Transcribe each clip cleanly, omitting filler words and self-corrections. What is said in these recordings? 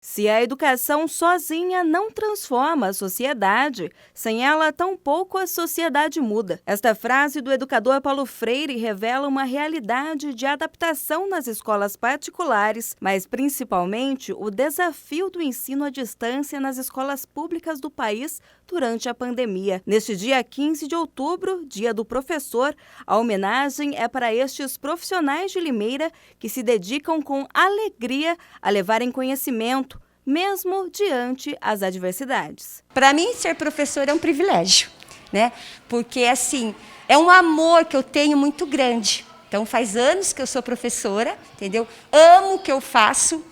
Se a educação sozinha não transforma a sociedade, sem ela tampouco a sociedade muda. Esta frase do educador Paulo Freire revela uma realidade de adaptação nas escolas particulares, mas principalmente o desafio do ensino à distância nas escolas públicas do país durante a pandemia. Neste dia 15 de outubro, Dia do Professor, a homenagem é para estes profissionais de Limeira que se dedicam com alegria a levarem conhecimento, mesmo diante as adversidades. Para mim, ser professor é um privilégio, né? Porque, assim, é um amor que eu tenho muito grande. Então, faz anos que eu sou professora, entendeu? Amo o que eu faço.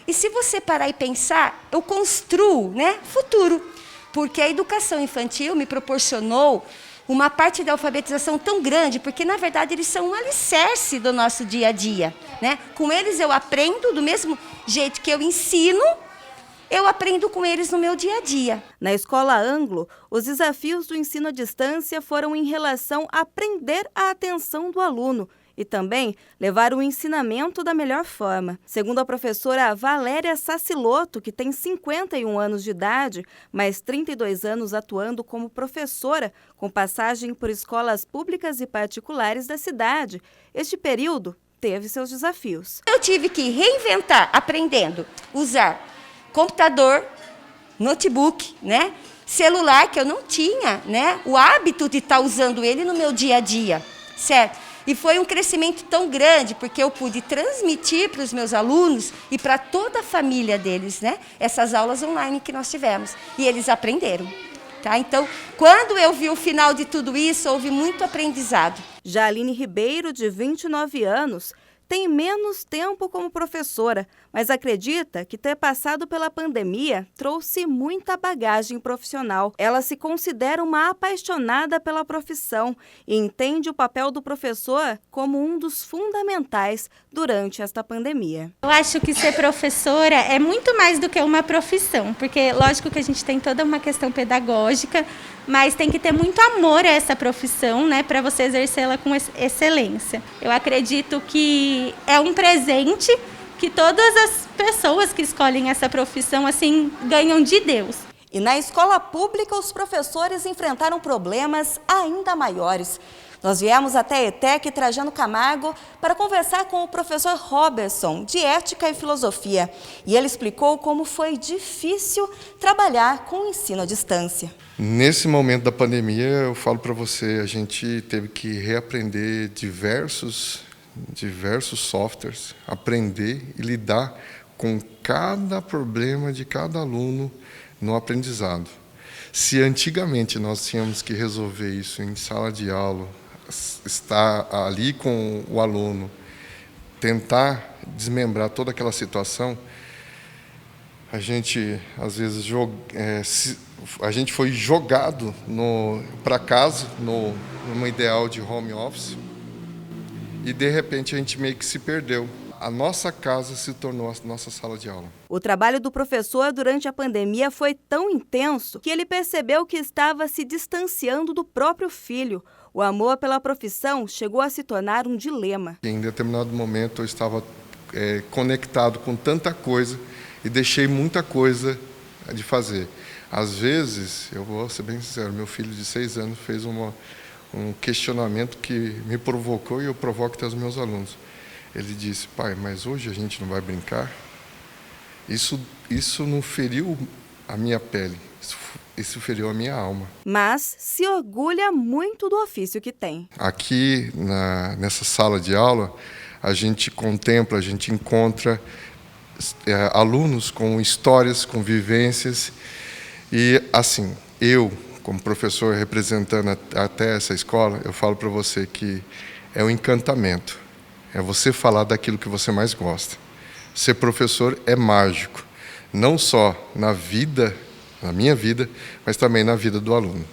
E se você parar e pensar, eu construo, né, futuro. Porque a educação infantil me proporcionou uma parte da alfabetização tão grande, porque, na verdade, eles são um alicerce do nosso dia a dia, né? Com eles eu aprendo do mesmo jeito que eu ensino, eu aprendo com eles no meu dia a dia. Na escola Anglo, os desafios do ensino à distância foram em relação a prender a atenção do aluno e também levar o ensinamento da melhor forma. Segundo a professora Valéria Saciloto, que tem 51 anos de idade, mais 32 anos atuando como professora, com passagem por escolas públicas e particulares da cidade, este período teve seus desafios. Eu tive que reinventar, aprendendo a usar computador, notebook, né? Celular, que eu não tinha, né? O hábito de estar usando ele no meu dia a dia, certo? E foi um crescimento tão grande, porque eu pude transmitir para os meus alunos e para toda a família deles, né? Essas aulas online que nós tivemos. E eles aprenderam. Tá? Então, quando eu vi o final de tudo isso, houve muito aprendizado. Já a Aline Ribeiro, de 29 anos, tem menos tempo como professora, mas acredita que ter passado pela pandemia trouxe muita bagagem profissional. Ela se considera uma apaixonada pela profissão e entende o papel do professor como um dos fundamentais durante esta pandemia. Eu acho que ser professora é muito mais do que uma profissão, porque lógico que a gente tem toda uma questão pedagógica, mas tem que ter muito amor a essa profissão, né, para você exercê-la com excelência. Eu acredito que é um presente que todas as pessoas que escolhem essa profissão assim ganham de Deus. E na escola pública, os professores enfrentaram problemas ainda maiores. Nós viemos até a ETEC Trajano Camargo para conversar com o professor Robertson, de Ética e Filosofia. E ele explicou como foi difícil trabalhar com o ensino à distância. Nesse momento da pandemia, eu falo para você, a gente teve que reaprender diversos softwares, aprender e lidar com cada problema de cada aluno no aprendizado. Se antigamente nós tínhamos que resolver isso em sala de aula, estar ali com o aluno, tentar desmembrar toda aquela situação, a gente, às vezes, a gente foi jogado para casa, num ideal de home office, e, de repente, a gente meio que se perdeu. A nossa casa se tornou a nossa sala de aula. O trabalho do professor durante a pandemia foi tão intenso que ele percebeu que estava se distanciando do próprio filho. O amor pela profissão chegou a se tornar um dilema. Em determinado momento eu estava conectado com tanta coisa e deixei muita coisa de fazer. Às vezes, eu vou ser bem sincero, meu filho de 6 anos fez um questionamento que me provocou e eu provoco até os meus alunos. Ele disse: pai, mas hoje a gente não vai brincar? Isso não feriu a minha pele, isso feriu a minha alma. Mas se orgulha muito do ofício que tem. Aqui, nessa sala de aula, a gente contempla, a gente encontra alunos com histórias, com vivências. E, assim, eu, como professor representando até essa escola, eu falo para você que é um encantamento. É você falar daquilo que você mais gosta. Ser professor é mágico, não só na minha vida, mas também na vida do aluno.